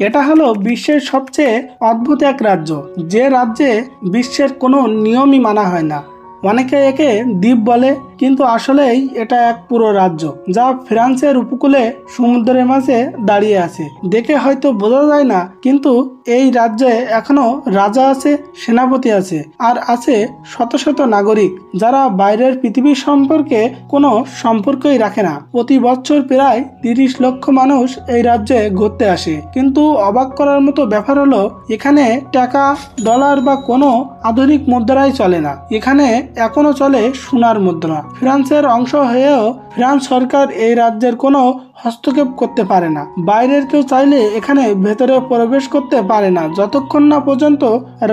এটা হলো বিশ্বের সবচেয়ে অদ্ভুত এক রাজ্য, যে রাজ্যে বিশ্বের কোনো নিয়মই মানা হয় না। অনেকে একে দ্বীপ বলে, কিন্তু আসলেই এটা এক পুরো রাজ্য, যা ফ্রান্সের উপকূলে সমুদ্রের মাঝে দাঁড়িয়ে আছে। দেখে হয়তো বোঝা যায় না, কিন্তু এই রাজ্যে এখনো রাজা আছে, সেনাপতি আছে, আর আছে শত শত নাগরিক যারা বাইরের পৃথিবীর সম্পর্কে কোনো সম্পর্কই রাখে না। প্রতি বছর প্রায় 30 লক্ষ মানুষ এই রাজ্যে ঘুরতে আসে। কিন্তু অবাক করার মতো ব্যাপার হলো, এখানে টাকা, ডলার বা কোনো আধুনিক মুদ্রাই চলে না। এখানে এখনো চলে সোনার মুদ্রা। ফ্রান্সের অংশ হয়েও ফ্রান্স সরকার এই রাজ্যের কোনো হস্তক্ষেপ করতে পারে না। বাইরের কেউ চাইলে এখানে ভেতরে প্রবেশ করতে পারে না, যতক্ষণ না পর্যন্ত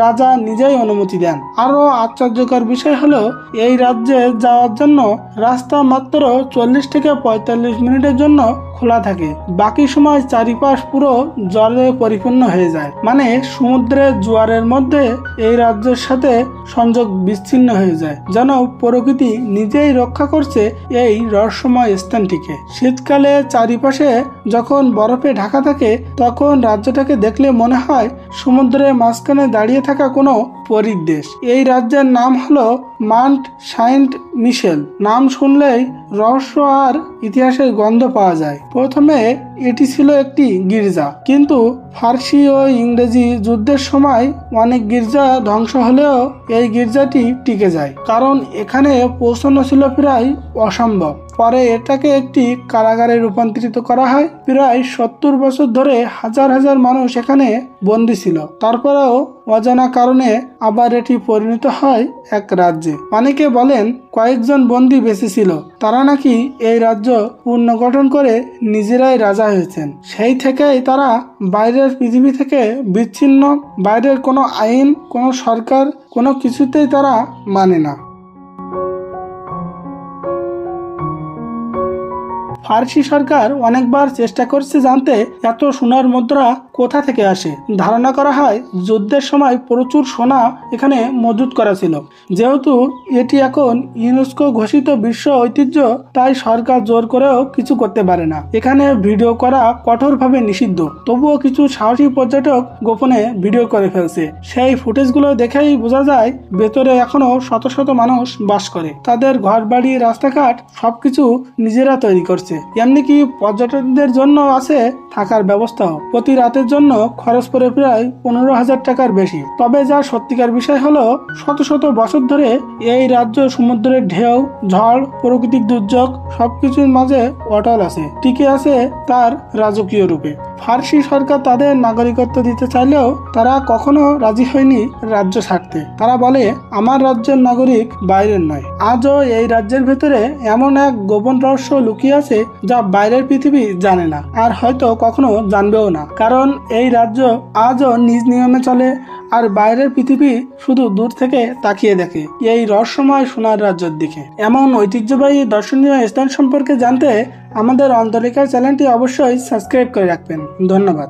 রাজা নিজেই অনুমতি দেন। আরো আশ্চর্যকর বিষয় হলো, এই রাজ্যে যাওয়ার জন্য রাস্তা মাত্র 40 থেকে 45 মিনিটের জন্য খোলা থাকে। বাকি সময় চারিপাশ পুরো জলে পরিপূর্ণ হয়ে যায়। মানে সমুদ্রের জোয়ারের মধ্যে এই রাজ্যের সাথে সংযোগ বিচ্ছিন্ন হয়ে যায়, যেন প্রকৃতি নিজেই রক্ষা করছে এই রহস্যময় স্থানটিকে। শীতকালে চারিপাশে যখন বরফে ঢাকা থাকে, তখন রাজ্যটাকে দেখলে মনে হয় সমুদ্রের মাঝখানে দাঁড়িয়ে থাকা কোনো পরীর দেশ। এই রাজ্যের নাম হলো মান্ট সাইন্ট মিশেল। নাম শুনলেই রহস্য আর ইতিহাসের গন্ধ পাওয়া যায়। প্রথমে এটি ছিল একটি গির্জা, কিন্তু ফার্সি ও ইংরেজি যুদ্ধের সময় অনেক গির্জা ধ্বংস হলেও এই গির্জাটি টিকে যায়, কারণ এখানে পৌঁছানো ছিল প্রায় অসম্ভব। পরে এটাকে একটি কারাগারে রূপান্তরিত করা হয়। প্রায় 70 বছর ধরে হাজার হাজার মানুষ এখানে বন্দী ছিল। তারপরেও অজানা কারণে আবার এটি পরিণত হয় এক রাজ্যে। অনেকে বলেন কয়েকজন বন্দী বেঁচে ছিল, তারা নাকি এই রাজ্য পুনর্গঠন করে নিজেরাই রাজা হয়েছেন। সেই থেকেই তারা বাইরের পৃথিবী থেকে বিচ্ছিন্ন। বাইরের কোনো আইন, কোনো সরকার, কোনো কিছুতেই তারা মানে না। ফার্সি সরকার অনেকবার চেষ্টা করছে জানতে এত সোনার মুদ্রা কোথা থেকে আসে। ধারণা করা হয় যুদ্ধের সময় প্রচুর সোনা এখানে মজুত করা ছিল। যেহেতু এটি এখন ইউনেস্কো ঘোষিত বিশ্ব ঐতিহ্য, তাই সরকার জোর করেও কিছু করতে পারে না। এখানে ভিডিও করা কঠোরভাবে নিষিদ্ধ, তবুও কিছু সাহসী পর্যটক গোপনে ভিডিও করে ফেলছে। সেই ফুটেজগুলো দেখেই বোঝা যায় ভেতরে এখনো শত শত মানুষ বাস করে। তাদের ঘর বাড়ি, রাস্তাঘাট সবকিছু নিজেরা তৈরি করছে। এমনকি পর্যটকদের জন্য আছে থাকার ব্যবস্থাও। প্রতি রাতের জন্য খরচ পড়ে প্রায় 15,000 টাকার বেশি। তবে যা সত্যিকার বিষয় হলো, শত শত বছর ধরে এই রাজ্য সমুদ্রের ঢেউ, ঝড়, প্রাকৃতিক দুর্যোগ সবকিছুর মাঝে অটল আছে, টিকে আছে তার রাজকীয় রূপে। ফার্সি সরকার তাদের নাগরিকত্ব দিতে চাইলেও তারা কখনো রাজি হয়নি রাজ্য ছাড়তে। তারা বলে, আমার রাজ্যের নাগরিক বাইরের নয়। আজও এই রাজ্যের ভেতরে এমন এক গোপন রহস্য লুকিয়ে আছে যা বাইরের পৃথিবী জানে না, আর হয়তো কখনো জানবেও না। কারণ এই রাজ্য আজও নিজ নিয়মে চলে, আর বাইরের পৃথিবী শুধু দূর থেকে তাকিয়ে দেখে এই রহস্যময় সোনার রাজ্যের দিকে। এমন ঐতিহ্যবাহী দর্শনীয় স্থান সম্পর্কে জানতে আমাদের অন্তরিকার চ্যানেলটি অবশ্যই সাবস্ক্রাইব করে রাখবেন। ধন্যবাদ।